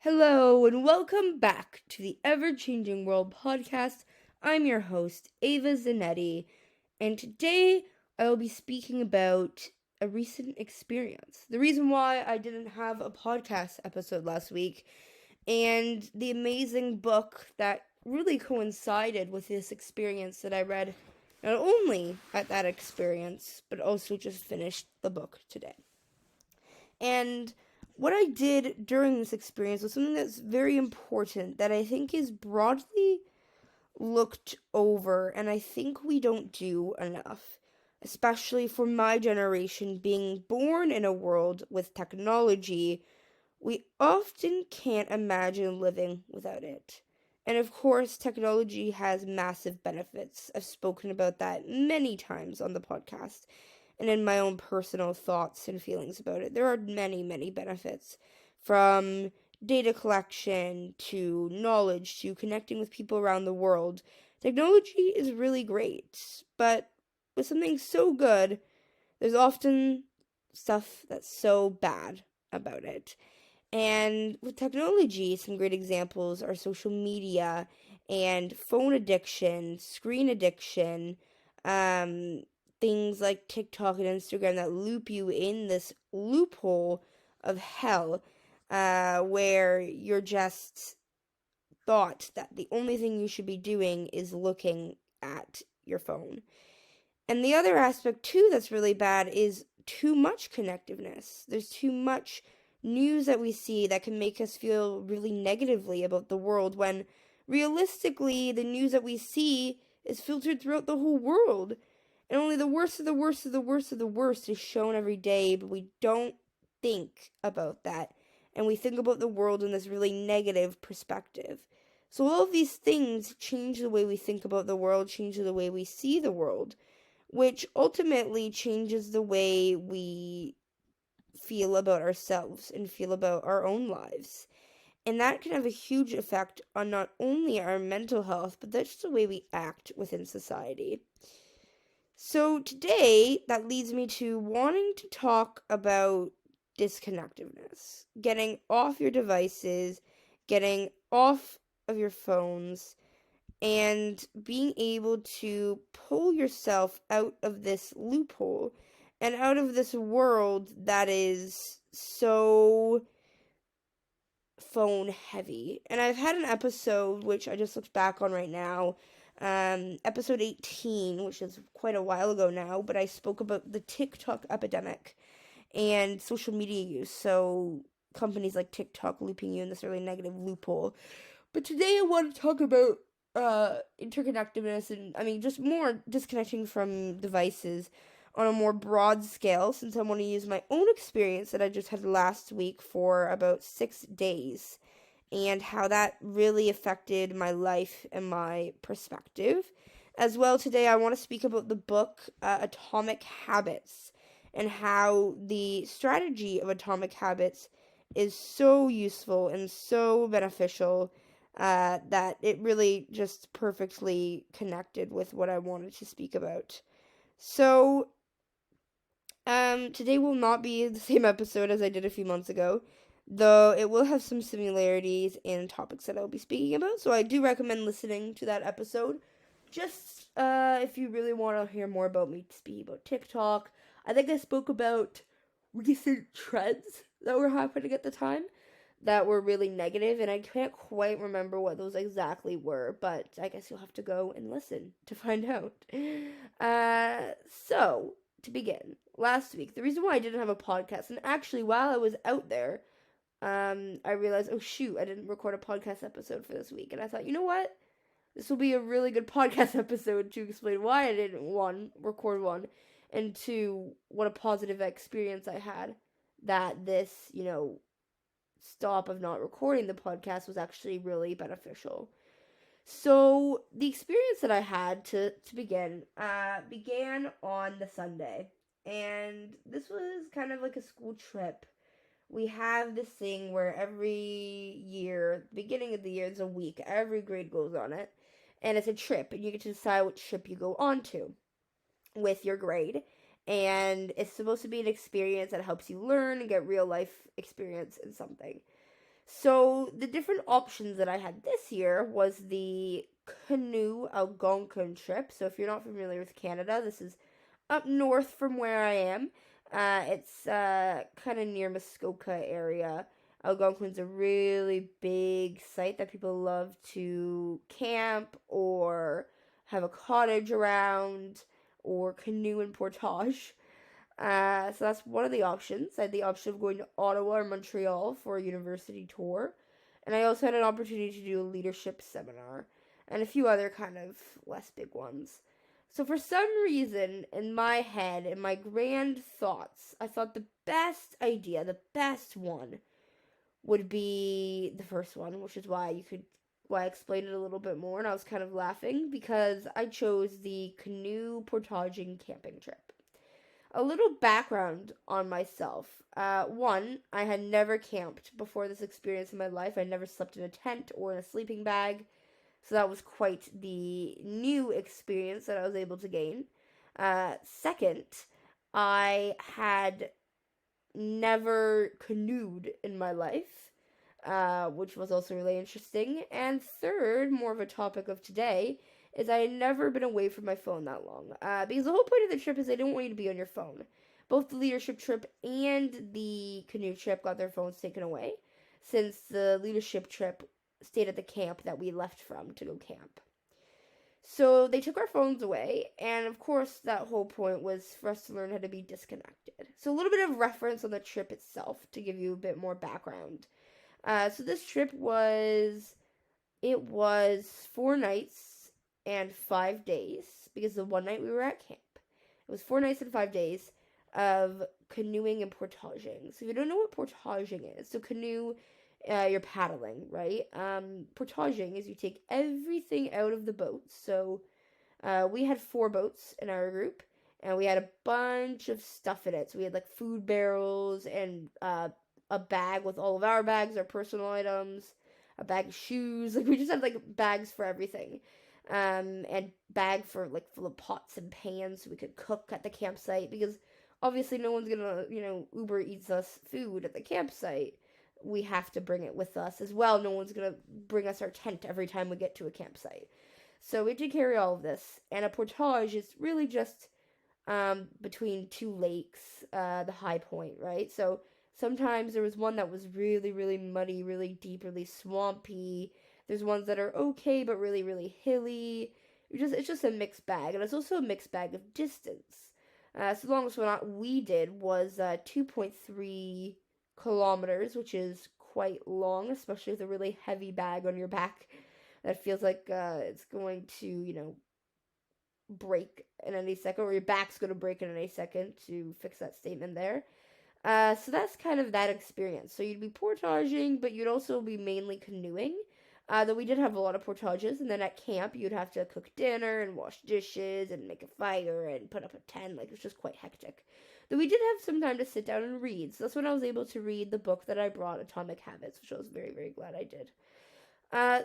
Hello, and welcome back to the Ever Changing World podcast. I'm your host, Ava Zanetti, and today I will be speaking about a recent experience. The reason why I didn't have a podcast episode last week, and the amazing book that really coincided with this experience that I read not only at that experience, but also just finished the book today. And what I did during this experience was something that's very important that I think is broadly looked over, and I think we don't do enough, especially for my generation being born in a world with technology. We often can't imagine living without it. And of course, technology has massive benefits. I've spoken about that many times on the podcast and in my own personal thoughts and feelings about it. There are many, many benefits, from data collection to knowledge to connecting with people around the world. Technology is really great, but with something so good, there's often stuff that's so bad about it. And with technology, some great examples are social media and phone addiction, screen addiction, um, things like TikTok and Instagram that loop you in this loophole of hell, where you're just thought that the only thing you should be doing is looking at your phone. And the other aspect, too, that's really bad is too much connectiveness. There's too much news that we see that can make us feel really negatively about the world when realistically the news that we see is filtered throughout the whole world. And only the worst of the worst of the worst of the worst is shown every day, but we don't think about that. And we think about the world in this really negative perspective. So all of these things change the way we think about the world, change the way we see the world, which ultimately changes the way we feel about ourselves and feel about our own lives. And that can have a huge effect on not only our mental health, but that's just the way we act within society. So today, that leads me to wanting to talk about disconnectedness, getting off your devices, getting off of your phones, and being able to pull yourself out of this loophole and out of this world that is so phone heavy. And I've had an episode which I just looked back on right now, episode 18, which is quite a while ago now, but I spoke about the TikTok epidemic and social media use. So companies like TikTok looping you in this really negative loophole. But today I want to talk about interconnectedness and just more disconnecting from devices on a more broad scale, since I want to use my own experience that I just had last week for about 6 days and how that really affected my life and my perspective. As well, today I want to speak about the book Atomic Habits and how the strategy of Atomic Habits is so useful and so beneficial, that it really just perfectly connected with what I wanted to speak about. So, today will not be the same episode as I did a few months ago, though it will have some similarities in topics that I'll be speaking about. So I do recommend listening to that episode. Just if you really want to hear more about me speaking about TikTok. I think I spoke about recent trends that were happening at the time that were really negative, and I can't quite remember what those exactly were, but I guess you'll have to go and listen to find out. So, to begin, last week, the reason why I didn't have a podcast, and actually while I was out there, I realized, oh shoot, I didn't record a podcast episode for this week, and I thought, you know what? This will be a really good podcast episode to explain why I didn't, one, record one, and two, what a positive experience I had that this, stop of not recording the podcast was actually really beneficial. So the experience that I had to begin began on the Sunday, and this was kind of like a school trip. We have this thing where every year, beginning of the year, is a week. Every grade goes on it, and it's a trip, and you get to decide which trip you go on to with your grade. And it's supposed to be an experience that helps you learn and get real life experience in something. So the different options that I had this year was the canoe Algonquin trip. So if you're not familiar with Canada, this is up north from where I am. It's kind of near Muskoka area. Algonquin's a really big site that people love to camp or have a cottage around or canoe and portage. So that's one of the options. I had the option of going to Ottawa or Montreal for a university tour. And I also had an opportunity to do a leadership seminar and a few other kind of less big ones. So for some reason, in my head, in my grand thoughts, I thought the best idea, the best one, would be the first one, which is why I explained it a little bit more, and I was kind of laughing because I chose the canoe portaging camping trip. A little background on myself. One, I had never camped before this experience in my life. I never slept in a tent or in a sleeping bag. So that was quite the new experience that I was able to gain. Second, I had never canoed in my life, which was also really interesting. And third, more of a topic of today, is I had never been away from my phone that long. Because the whole point of the trip is they don't want you to be on your phone. Both the leadership trip and the canoe trip got their phones taken away, since the leadership trip stayed at the camp that we left from to go camp. So they took our phones away, and of course, that whole point was for us to learn how to be disconnected. So, a little bit of reference on the trip itself to give you a bit more background. So this trip was 4 nights and 5 days because the one night we were at camp. It was 4 nights and 5 days of canoeing and portaging. So if you don't know what portaging is, so canoe, you're paddling, right? Portaging is you take everything out of the boat. So we had 4 boats in our group, and we had a bunch of stuff in it. So we had like food barrels and a bag with all of our bags, our personal items, a bag of shoes. Like we just had like bags for everything, and bag for like full of pots and pans so we could cook at the campsite because obviously no one's gonna Uber eats us food at the campsite. We have to bring it with us as well. No one's gonna bring us our tent every time we get to a campsite. So we did carry all of this, and a portage is really just between 2 lakes, the high point, right? So sometimes there was one that was really, really muddy, really deep, really swampy. There's ones that are okay, but really, really hilly. It's just a mixed bag, and it's also a mixed bag of distance. So the longest one we did was 2.3 kilometers, which is quite long, especially with a really heavy bag on your back that feels like it's going to, break in any second, or your back's going to break in any second, to fix that statement there. So that's kind of that experience. So you'd be portaging, but you'd also be mainly canoeing. Though we did have a lot of portages, and then at camp you'd have to cook dinner and wash dishes and make a fire and put up a tent. Like, it's just quite hectic. Though we did have some time to sit down and read, so that's when I was able to read the book that I brought, Atomic Habits, which I was very, very glad I did.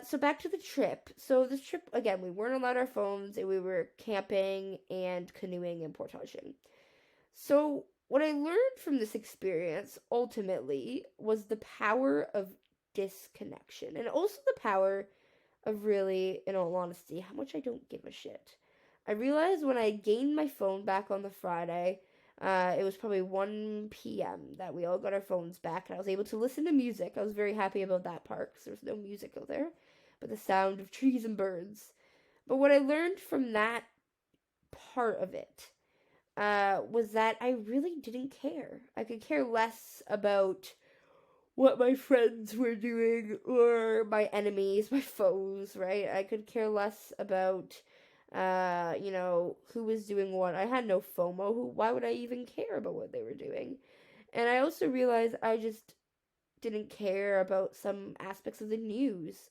So back to the trip. So this trip, again, we weren't allowed our phones, and we were camping and canoeing and portaging. So what I learned from this experience ultimately was the power of disconnection, and also the power of, really, in all honesty, how much I don't give a shit. I realized when I gained my phone back on the Friday, it was probably 1 p.m. that we all got our phones back, and I was able to listen to music. I was very happy about that part because there was no music out there, but the sound of trees and birds. But what I learned from that part of it was that I really didn't care. I could care less about what my friends were doing or my enemies, my foes, right? I could care less about who was doing what. I had no FOMO. Why would I even care about what they were doing? And I also realized I just didn't care about some aspects of the news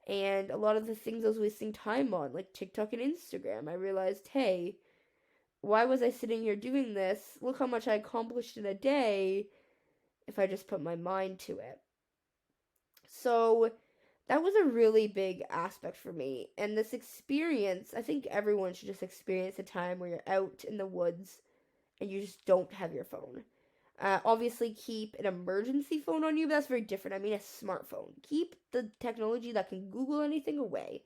and a lot of the things I was wasting time on, like TikTok and Instagram. I realized, hey, why was I sitting here doing this? Look how much I accomplished in a day if I just put my mind to it. So that was a really big aspect for me. And this experience, I think everyone should just experience a time where you're out in the woods and you just don't have your phone. Obviously, keep an emergency phone on you, but that's very different. I mean, a smartphone. Keep the technology that can Google anything away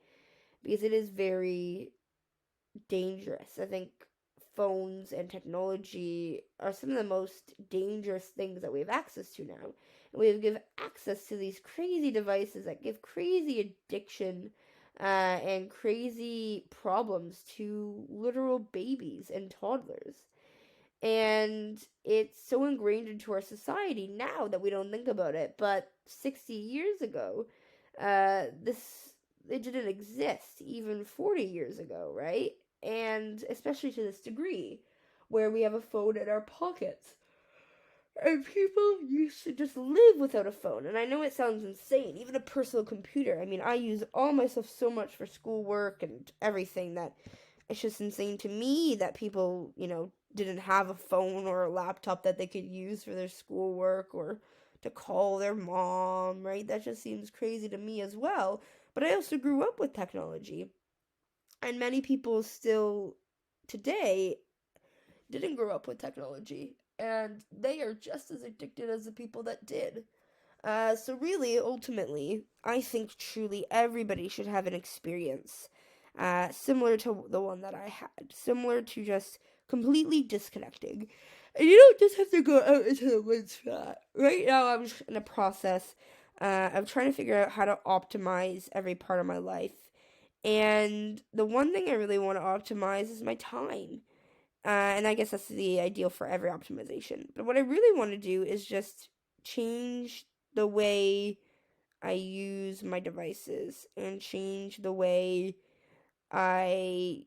because it is very dangerous. I think phones and technology are some of the most dangerous things that we have access to now. And we give access to these crazy devices that give crazy addiction and crazy problems to literal babies and toddlers. And it's so ingrained into our society now that we don't think about it. But 60 years ago, this it didn't exist even 40 years ago, right? And especially to this degree, where we have a phone in our pockets. And people used to just live without a phone. And I know it sounds insane, even a personal computer. I mean, I use all my stuff so much for schoolwork and everything that it's just insane to me that people, didn't have a phone or a laptop that they could use for their schoolwork or to call their mom, right? That just seems crazy to me as well. But I also grew up with technology. And many people still today didn't grow up with technology. And they are just as addicted as the people that did. So really, ultimately, I think truly everybody should have an experience similar to the one that I had, similar to just completely disconnecting. And you don't just have to go out into the woods for that. Right now, I'm just in a process. I'm trying to figure out how to optimize every part of my life. And the one thing I really want to optimize is my time. And I guess that's the ideal for every optimization. But what I really want to do is just change the way I use my devices and change the way I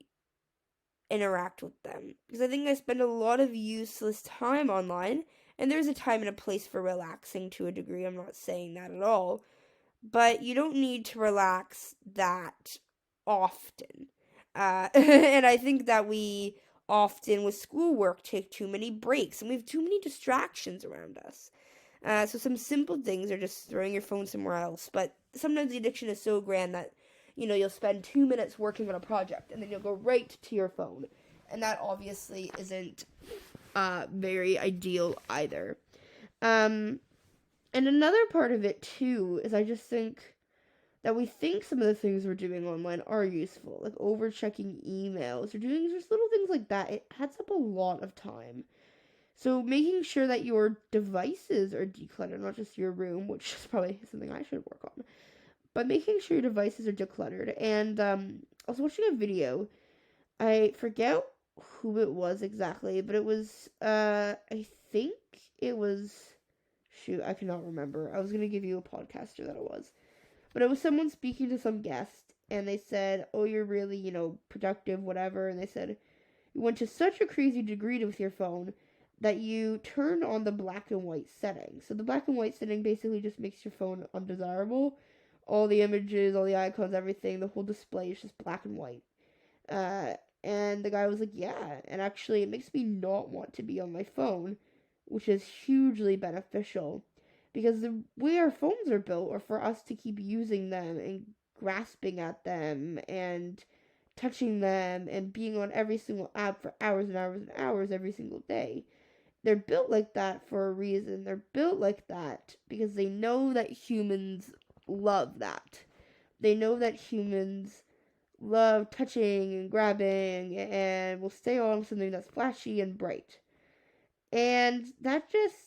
interact with them. Because I think I spend a lot of useless time online, and there's a time and a place for relaxing to a degree. I'm not saying that at all. But you don't need to relax that often. And I think that we often, with schoolwork, take too many breaks and we have too many distractions around us. So some simple things are just throwing your phone somewhere else. But sometimes the addiction is so grand that, you'll spend 2 minutes working on a project and then you'll go right to your phone. And that obviously isn't very ideal either. And another part of it, too, is I just think that we think some of the things we're doing online are useful, like over checking emails or doing just little things like that. It adds up a lot of time. So making sure that your devices are decluttered, not just your room, which is probably something I should work on, but making sure your devices are decluttered. And I was watching a video. I forget who it was exactly, but it was, I think it was, shoot, I cannot remember. I was going to give you a podcaster that it was. But it was someone speaking to some guest, and they said, oh, you're really, productive, whatever. And they said, you went to such a crazy degree with your phone that you turned on the black and white setting. So the black and white setting basically just makes your phone undesirable. All the images, all the icons, everything, the whole display is just black and white. Uh, and the guy was like, yeah, and actually it makes me not want to be on my phone, which is hugely beneficial. Because the way our phones are built are for us to keep using them and grasping at them and touching them and being on every single app for hours and hours and hours every single day. They're built like that for a reason. They're built like that because they know that humans love that. They know that humans love touching and grabbing and will stay on something that's flashy and bright. And that just,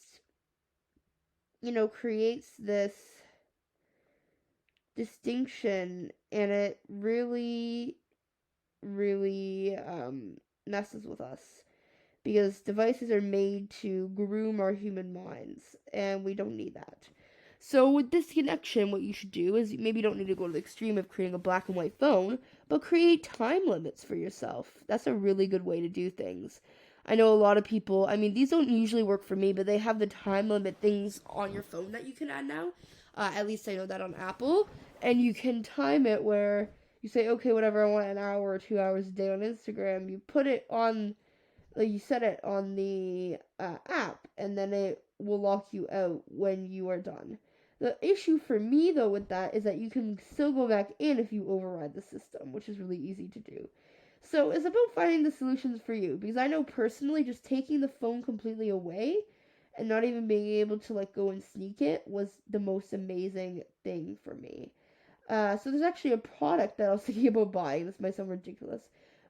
creates this distinction, and it really, really messes with us because devices are made to groom our human minds, and we don't need that. So with Disconnection, what you should do is maybe you don't need to go to the extreme of creating a black and white phone, but create time limits for yourself. That's a really good way to do things. I know a lot of people, I mean, these don't usually work for me, but they have the time limit things on your phone that you can add now. At least I know that on Apple. And you can time it where you say, okay, whatever, I want an hour or 2 hours a day on Instagram. You put it on, like, you set it on the app, and then it will lock you out when you are done. The issue for me, though, with that is that you can still go back in if you override the system, which is really easy to do. So it's about finding the solutions for you, because I know personally just taking the phone completely away and not even being able to like go and sneak it was the most amazing thing for me. So there's actually a product that I was thinking about buying. This might sound ridiculous,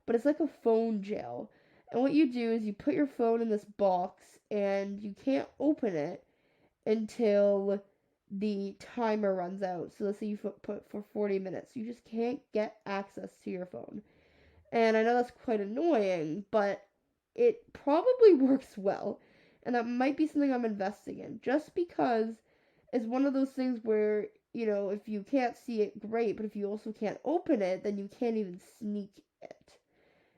but it's like a phone jail. And what you do is you put your phone in this box and you can't open it until the timer runs out. So let's say you put for 40 minutes. You just can't get access to your phone. And I know that's quite annoying, but it probably works well. And that might be something I'm investing in. Just because it's one of those things where, if you can't see it, great. But if you also can't open it, then you can't even sneak it.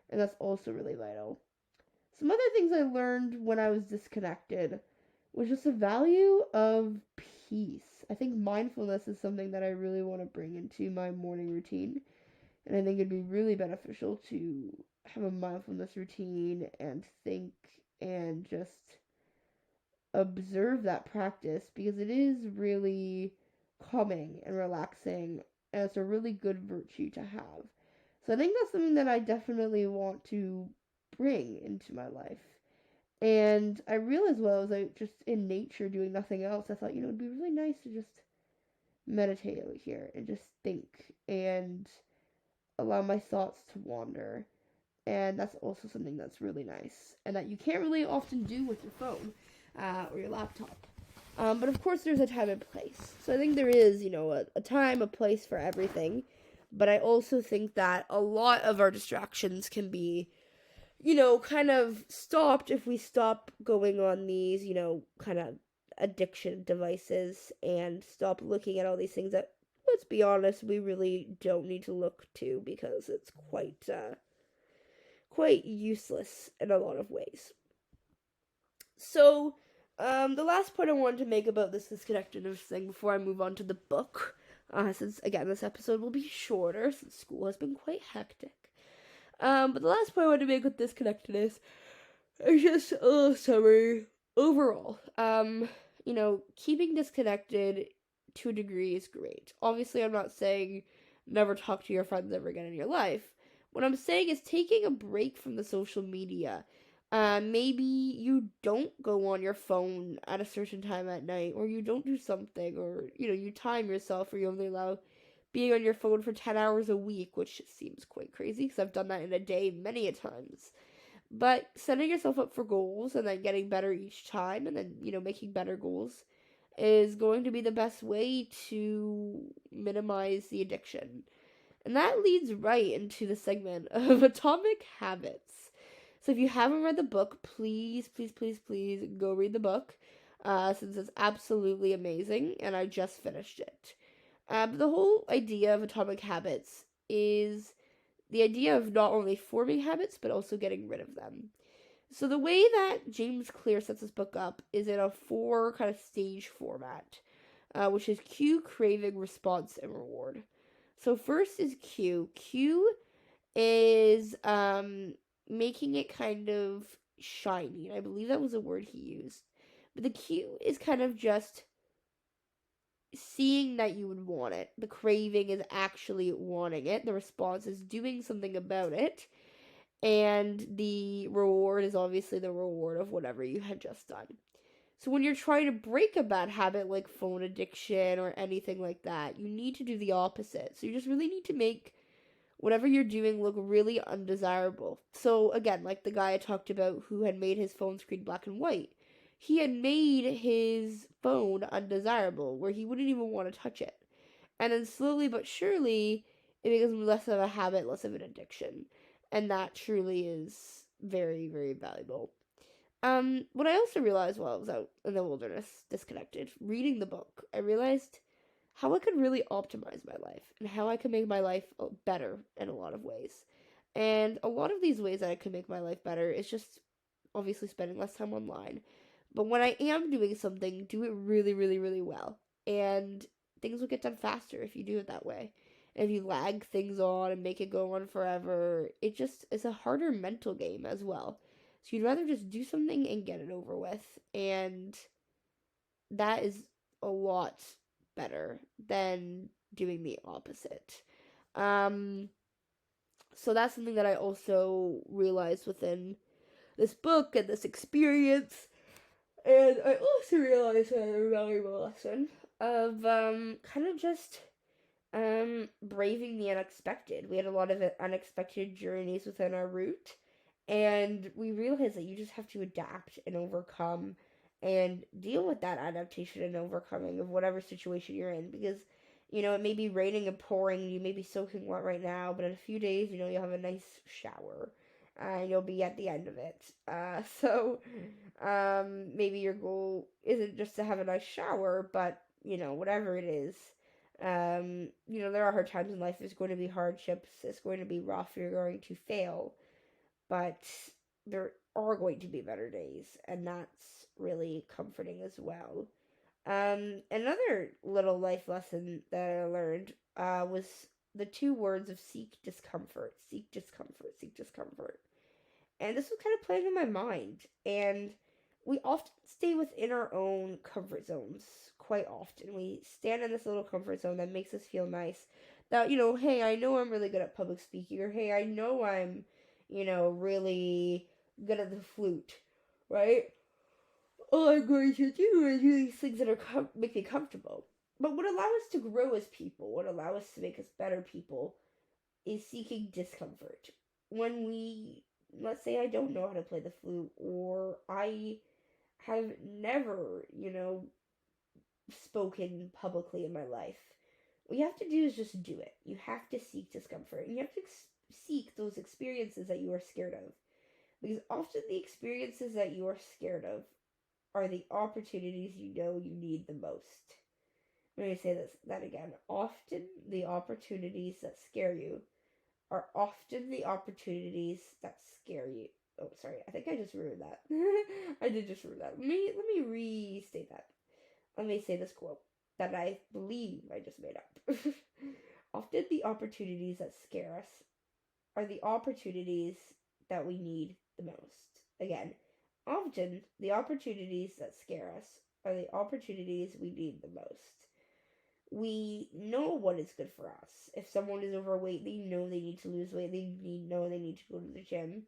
And that's also really vital. Some other things I learned when I was disconnected was just the value of peace. I think mindfulness is something that I really want to bring into my morning routine. And I think it'd be really beneficial to have a mindfulness routine and think and just observe that practice because it is really calming and relaxing and it's a really good virtue to have. So I think that's something that I definitely want to bring into my life. And I realized while I was like just in nature doing nothing else, I thought, it'd be really nice to just meditate out here and just think and allow my thoughts to wander. And that's also something that's really nice and that you can't really often do with your phone or your laptop. But of course, there's a time and place. So I think there is, a time, a place for everything. But I also think that a lot of our distractions can be, kind of stopped if we stop going on these, kind of addiction devices and stop looking at all these things that, let's be honest, we really don't need to look to because it's quite useless in a lot of ways. So, the last point I wanted to make about this disconnectedness thing before I move on to the book, since again this episode will be shorter since school has been quite hectic. But the last point I wanted to make with disconnectedness is just a little summary overall. Keeping disconnected to a degree is great. Obviously, I'm not saying never talk to your friends ever again in your life. What I'm saying is taking a break from the social media. Maybe you don't go on your phone at a certain time at night, or you don't do something, or, you time yourself, or you only allow being on your phone for 10 hours a week, which seems quite crazy, because I've done that in a day many a times. But setting yourself up for goals, and then getting better each time, and then, making better goals, is going to be the best way to minimize the addiction. And that leads right into the segment of Atomic Habits. So if you haven't read the book, please, please, please, please go read the book, since it's absolutely amazing, and I just finished it. But the whole idea of Atomic Habits is the idea of not only forming habits, but also getting rid of them. So the way that James Clear sets this book up is in a 4 kind of stage format, which is cue, craving, response, and reward. So first is cue. Cue is making it kind of shiny. I believe that was a word he used. But the cue is kind of just seeing that you would want it. The craving is actually wanting it. The response is doing something about it. And the reward is obviously the reward of whatever you had just done. So when you're trying to break a bad habit like phone addiction or anything like that, you need to do the opposite. So you just really need to make whatever you're doing look really undesirable. So again, like the guy I talked about who had made his phone screen black and white, he had made his phone undesirable where he wouldn't even want to touch it. And then slowly but surely, it becomes less of a habit, less of an addiction. And that truly is very, very valuable. What I also realized while I was out in the wilderness, disconnected, reading the book, I realized how I could really optimize my life and how I could make my life better in a lot of ways. And a lot of these ways that I could make my life better is just obviously spending less time online. But when I am doing something, do it really, really, really well. And things will get done faster if you do it that way. And if you lag things on and make it go on forever, it just is a harder mental game as well. So you'd rather just do something and get it over with. And that is a lot better than doing the opposite. Um, so that's something that I also realized within this book and this experience. And I also realized a valuable lesson of kind of just braving the unexpected. We had a lot of unexpected journeys within our route, and we realized that you just have to adapt and overcome and deal with that adaptation and overcoming of whatever situation you're in. Because, it may be raining and pouring, you may be soaking wet right now, but in a few days, you'll have a nice shower. And you'll be at the end of it. Maybe your goal isn't just to have a nice shower, but, whatever it is, there are hard times in life. There's going to be hardships. It's going to be rough. You're going to fail. But there are going to be better days. And that's really comforting as well. Another little life lesson that I learned was the two words of seek discomfort. Seek discomfort. Seek discomfort. And this was kind of playing in my mind. And we often stay within our own comfort zones quite often. We stand in this little comfort zone that makes us feel nice. That, hey, I know I'm really good at public speaking, or hey, I know I'm, really good at the flute, right? All I'm going to do is do these things that make me comfortable. But what allows us to grow as people, what allows us to make us better people, is seeking discomfort. When let's say I don't know how to play the flute, or I have never, spoken publicly in my life. What you have to do is just do it. You have to seek discomfort, and you have to seek those experiences that you are scared of. Because often the experiences that you are scared of are the opportunities you need the most. Let me say that again. Often the opportunities that scare you are often the opportunities that scare you. Oh, sorry. I think I just ruined that. I did just ruin that. Let me restate that. Let me say this quote that I believe I just made up. Often the opportunities that scare us are the opportunities that we need the most. Again, often the opportunities that scare us are the opportunities we need the most. We know what is good for us. If someone is overweight, they know they need to lose weight. Know they need to go to the gym.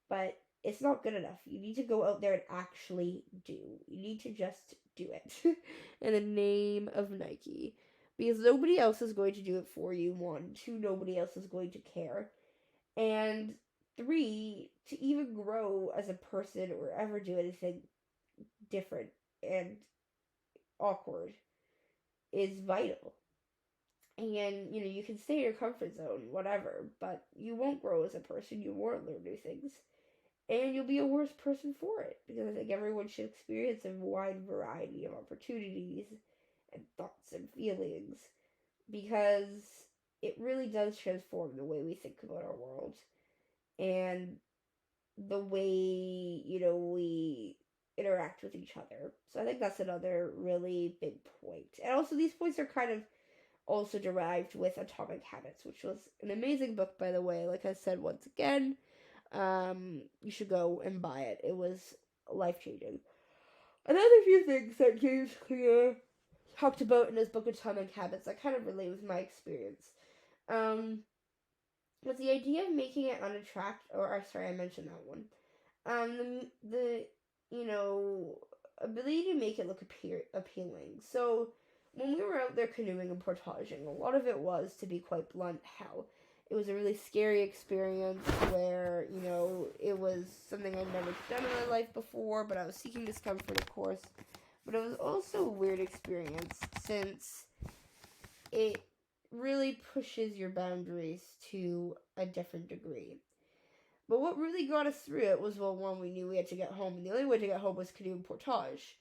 But it's not good enough. You need to go out there and actually do. You need to just do it in the name of Nike. Because nobody else is going to do it for you. 1, 2, nobody else is going to care. And 3, to even grow as a person or ever do anything different and awkward is vital. And, you can stay in your comfort zone, whatever, but you won't grow as a person. You won't learn new things. And you'll be a worse person for it. Because I think everyone should experience a wide variety of opportunities and thoughts and feelings. Because it really does transform the way we think about our world. And the way, we interact with each other. So I think that's another really big point. And also these points are kind of also derived with Atomic Habits, which was an amazing book, by the way. Like I said, once again, you should go and buy it. It was life-changing. Another few things that James Clear talked about in his book Atomic Habits that kind of relate with my experience. Was the idea of making it unattractive, or sorry, I mentioned that one. The ability to make it look appealing. So when we were out there canoeing and portaging, a lot of it was, to be quite blunt, hell. It was a really scary experience where, it was something I'd never done in my life before, but I was seeking discomfort, of course. But it was also a weird experience since it really pushes your boundaries to a different degree. But what really got us through it was, well, 1, we knew we had to get home, and the only way to get home was canoe and portage.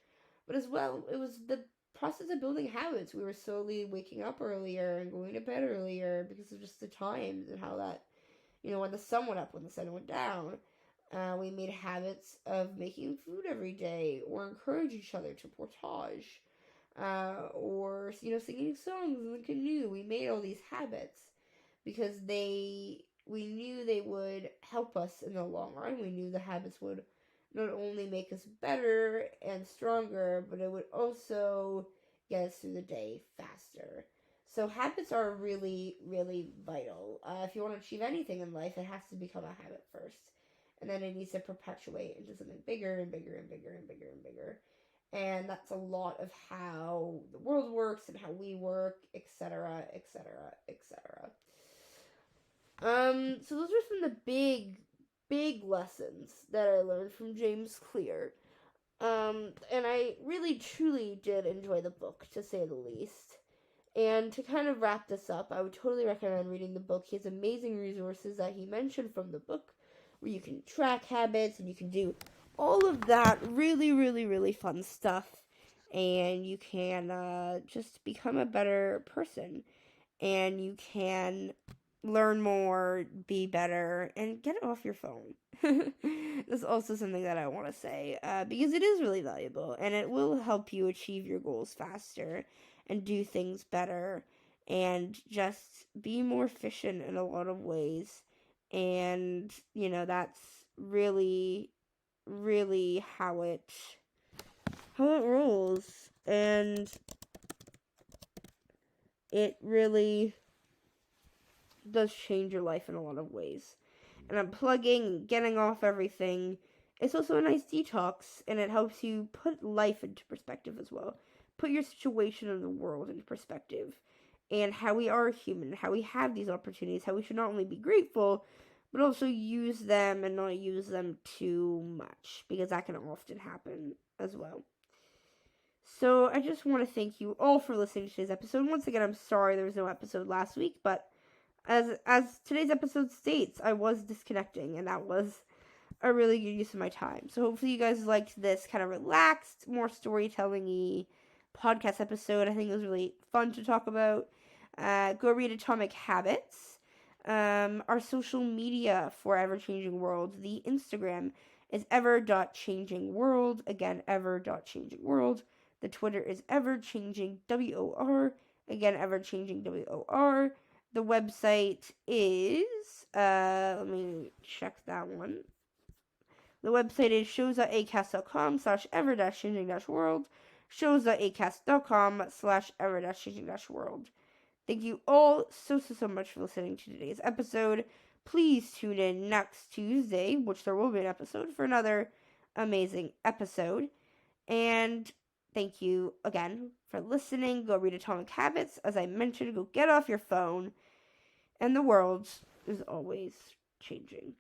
But as well, it was the process of building habits. We were slowly waking up earlier and going to bed earlier because of just the times and how that, when the sun went up, when the sun went down. We made habits of making food every day or encourage each other to portage. Or, singing songs in the canoe. We made all these habits because we knew they would help us in the long run. We knew the habits would not only make us better and stronger, but it would also get us through the day faster. So habits are really, really vital. If you want to achieve anything in life, it has to become a habit first. and then it needs to perpetuate into something bigger and bigger and bigger and bigger and bigger. And that's a lot of how the world works and how we work, etc., etc., etc. So those are some of the big lessons that I learned from James Clear. And I really truly did enjoy the book, to say the least. And to kind of wrap this up, I would totally recommend reading the book. He has amazing resources that he mentioned from the book where you can track habits and you can do all of that really fun stuff. And you can just become a better person. And you can learn more, be better, and get it off your phone. That's also something that I want to say because it is really valuable and it will help you achieve your goals faster and do things better and just be more efficient in a lot of ways. And, that's really how it rolls. And it really does change your life in a lot of ways. And unplugging, getting off everything, it's also a nice detox, and it helps you put life into perspective as well. Put your situation in the world into perspective, and how we are human, how we have these opportunities, how we should not only be grateful, but also use them and not use them too much, because that can often happen as well. So I just want to thank you all for listening to today's episode. Once again, I'm sorry there was no episode last week, but as today's episode states, I was disconnecting, and that was a really good use of my time. So hopefully you guys liked this kind of relaxed, more storytelling-y podcast episode. I think it was really fun to talk about. Go read Atomic Habits. Our social media for Ever Changing World, the Instagram is ever.changingworld. Again, ever.changingworld. The Twitter is everchangingwor. Again, everchangingwor. The website is, let me check that one. The website is shows.acast.com/ever-changing-world, shows.acast.com/ever-changing-world. Thank you all so much for listening to today's episode. Please tune in next Tuesday, which there will be an episode, for another amazing episode. And thank you again for listening. Go read Atomic Habits. As I mentioned, go get off your phone. And the world is always changing.